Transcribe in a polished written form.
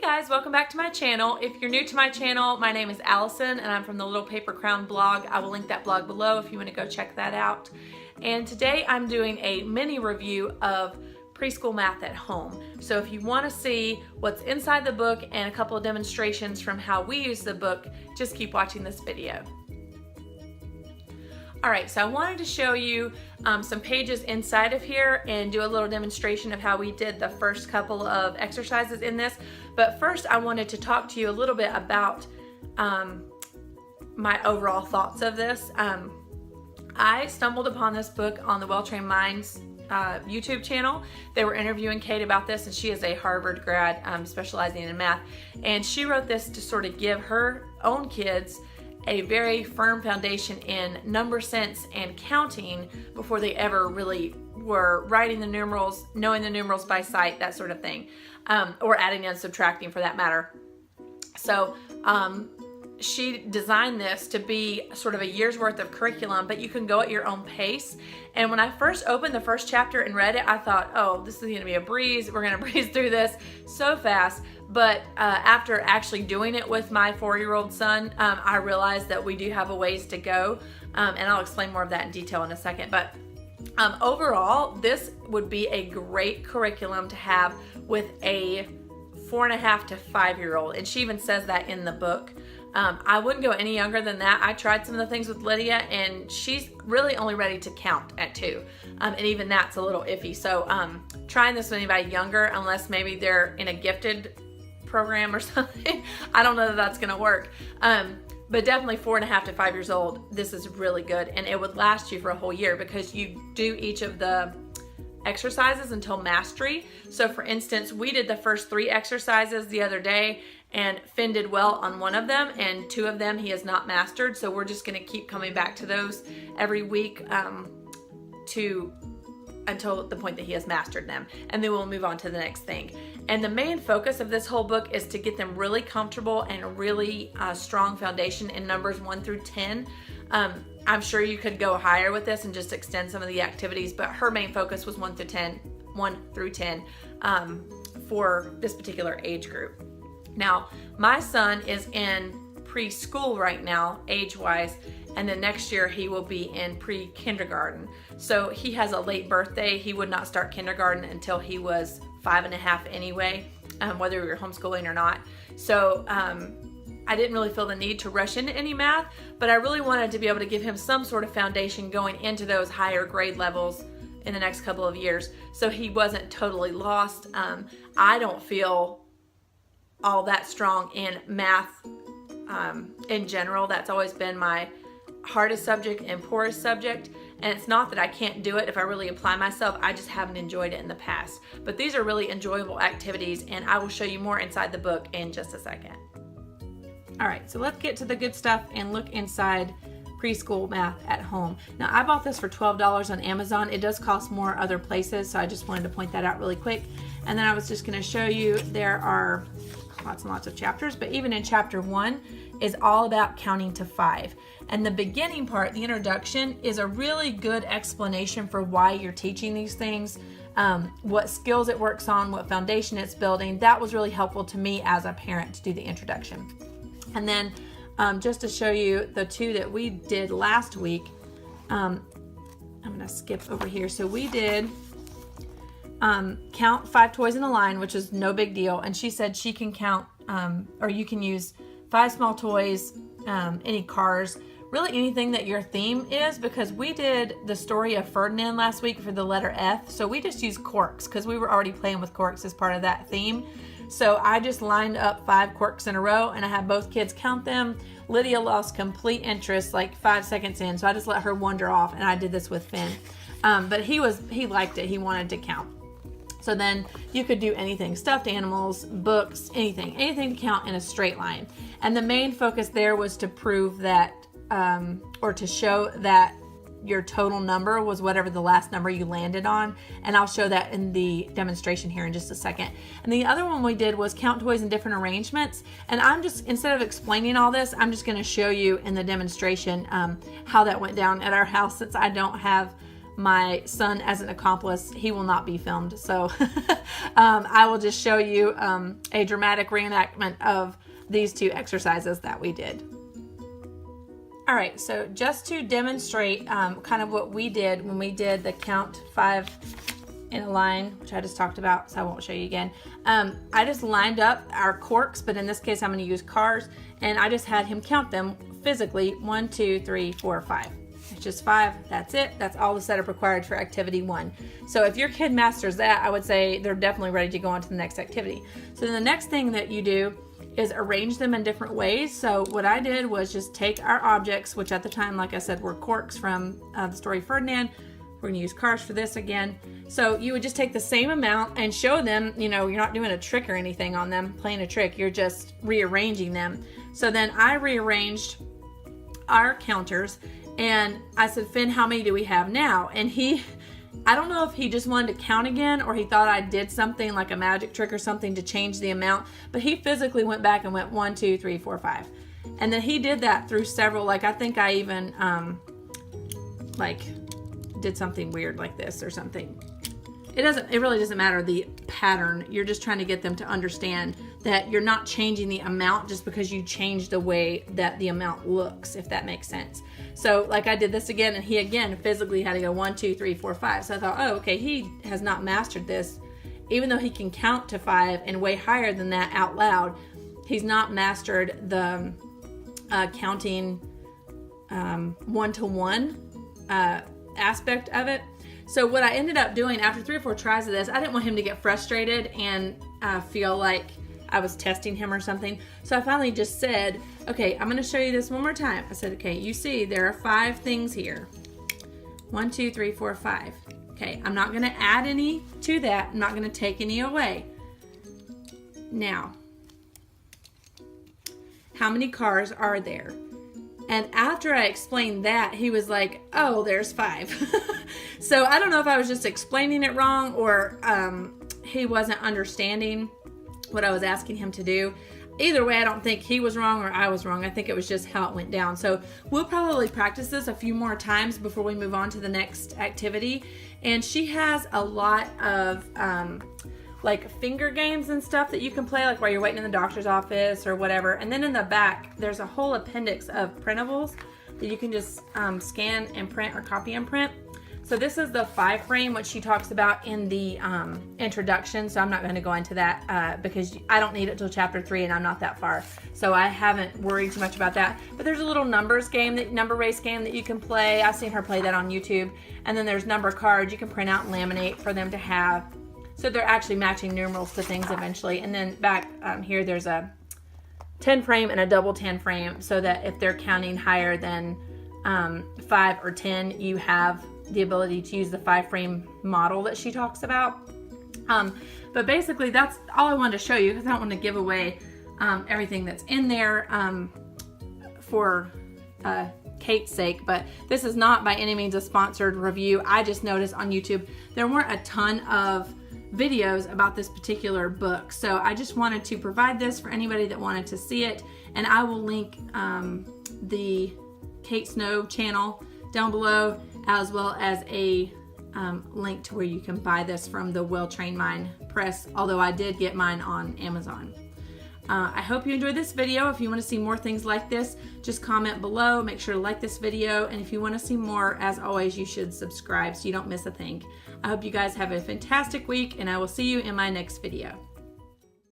guys, welcome back to my channel. If you're new to my channel, my name is Allison and I'm from the Little Paper Crown blog. I will link that blog below if you want to go check that out. And today I'm doing a mini review of Preschool Math at Home. So if you want to see what's inside the book and a couple of demonstrations from how we use the book, just keep watching this video. Alright, so I wanted to show you some pages inside of here and do a little demonstration of how we did the first couple of exercises in this. But first I wanted to talk to you a little bit about my overall thoughts of this. I stumbled upon this book on the Well-Trained Minds YouTube channel. They were interviewing Kate about this, and she is a Harvard grad specializing in math. And she wrote this to sort of give her own kids a very firm foundation in number sense and counting before they ever really were writing the numerals, knowing the numerals by sight, that sort of thing, or adding and subtracting for that matter. So she designed this to be sort of a year's worth of curriculum, but you can go at your own pace. And when I first opened the first chapter and read it, I thought, oh, this is going to be a breeze. We're going to breeze through this so fast. But after actually doing it with my 4-year-old son, I realized that we do have a ways to go. And I'll explain more of that in detail in a second. But overall, this would be a great curriculum to have with a 4.5 to 5-year-old. And she even says that in the book. I wouldn't go any younger than that. I tried some of the things with Lydia, and she's really only ready to count at 2. And even that's a little iffy. So trying this with anybody younger, unless maybe they're in a gifted program or something, I don't know that that's going to work. But definitely 4.5 to 5 years old, this is really good. And it would last you for a whole year because you do each of the exercises until mastery. So for instance, we did the first 3 exercises the other day, and Finn did well on one of them, and 2 of them he has not mastered. So we're just going to keep coming back to those every week until the point that he has mastered them, and then we'll move on to the next thing. And the main focus of this whole book is to get them really comfortable and a really strong foundation in numbers 1 through 10. I'm sure you could go higher with this and just extend some of the activities, but her main focus was 1 through 10 for this particular age group. Now, my son is in preschool right now, age-wise, and then next year he will be in pre-kindergarten. So he has a late birthday. He would not start kindergarten until he was 5.5 anyway, whether we were homeschooling or not. So I didn't really feel the need to rush into any math, but I really wanted to be able to give him some sort of foundation going into those higher grade levels in the next couple of years, so he wasn't totally lost. I don't feel all that strong in math in general. That's always been my hardest subject and poorest subject, and it's not that I can't do it if I really apply myself. I just haven't enjoyed it in the past. But these are really enjoyable activities, and I will show you more inside the book in just a second. Alright, so let's get to the good stuff and look inside Preschool Math at Home. Now, I bought this for $12 on Amazon. It does cost more other places, so I just wanted to point that out really quick. And then I was just going to show you there are lots and lots of chapters, but even in chapter 1 is all about counting to 5. And the beginning part, the introduction, is a really good explanation for why you're teaching these things, what skills it works on, what foundation it's building. That was really helpful to me as a parent to do the introduction. And then just to show you the 2 that we did last week, I'm going to skip over here. So we did count 5 toys in a line, which is no big deal. And she said she can count, or you can use 5 small toys, any cars, really anything that your theme is, because we did the story of Ferdinand last week for the letter F. So we just used corks because we were already playing with corks as part of that theme. So I just lined up 5 corks in a row, and I had both kids count them. Lydia lost complete interest like 5 seconds in, so I just let her wander off, and I did this with Finn. But he liked it. He wanted to count. So then you could do anything, stuffed animals, books, anything to count in a straight line. And the main focus there was to prove that, or to show that your total number was whatever the last number you landed on. And I'll show that in the demonstration here in just a second. And the other one we did was count toys in different arrangements. And I'm just, instead of explaining all this, I'm just going to show you in the demonstration how that went down at our house, since I don't have my son as an accomplice, he will not be filmed. So I will just show you a dramatic reenactment of these two exercises that we did. All right, so just to demonstrate kind of what we did when we did the count 5 in a line, which I just talked about, so I won't show you again. I just lined up our corks, but in this case, I'm going to use cars, and I just had him count them physically. 1, 2, 3, 4, 5. It's just 5. That's it. That's all the setup required for activity 1. So if your kid masters that, I would say they're definitely ready to go on to the next activity. So then the next thing that you do is arrange them in different ways. So what I did was just take our objects, which at the time, like I said, were corks from the story Ferdinand. We're going to use cars for this again. So you would just take the same amount and show them, you know, you're not doing a trick or anything on them, playing a trick. You're just rearranging them. So then I rearranged our counters and I said, Finn, how many do we have now? And I don't know if he just wanted to count again or he thought I did something like a magic trick or something to change the amount, but he physically went back and went 1, 2, 3, 4, 5. And then he did that through several, like I think I even did something weird like this or something. It really doesn't matter the pattern. You're just trying to get them to understand that you're not changing the amount just because you change the way that the amount looks, if that makes sense. So like I did this again, and he again physically had to go 1, 2, 3, 4, 5. So I thought, oh, okay, he has not mastered this. Even though he can count to 5 and way higher than that out loud, he's not mastered the counting 1-to-1 aspect of it. So what I ended up doing after 3 or 4 tries of this, I didn't want him to get frustrated and feel like I was testing him or something. So I finally just said, okay, I'm going to show you this one more time. I said, okay, you see there are 5 things here. 1, 2, 3, 4, 5. Okay, I'm not going to add any to that. I'm not going to take any away. Now, how many cars are there? And after I explained that, he was like, oh, there's 5. So I don't know if I was just explaining it wrong or he wasn't understanding what I was asking him to do. Either way, I don't think he was wrong or I was wrong. I think it was just how it went down. So we'll probably practice this a few more times before we move on to the next activity. And she has a lot of like finger games and stuff that you can play, like while you're waiting in the doctor's office or whatever. And then in the back, there's a whole appendix of printables that you can just scan and print or copy and print. So this is the 5 frame, which she talks about in the introduction. So I'm not going to go into that because I don't need it till chapter 3 and I'm not that far. So I haven't worried too much about that. But there's a little number race game that you can play. I've seen her play that on YouTube. And then there's number cards you can print out and laminate for them to have. So they're actually matching numerals to things eventually. And then back here, there's a 10 frame and a double 10 frame so that if they're counting higher than 5 or 10, you have the ability to use the 5 frame model that she talks about. But basically that's all I wanted to show you because I don't want to give away everything that's in there for Kate's sake, but this is not by any means a sponsored review. I just noticed on YouTube there weren't a ton of videos about this particular book, so I just wanted to provide this for anybody that wanted to see it, and I will link the Kate Snow channel down below, as well as a link to where you can buy this from the Well Trained Mind Press, although I did get mine on Amazon. I hope you enjoyed this video. If you want to see more things like this, just comment below. Make sure to like this video, and if you want to see more, as always, you should subscribe so you don't miss a thing. I hope you guys have a fantastic week, and I will see you in my next video.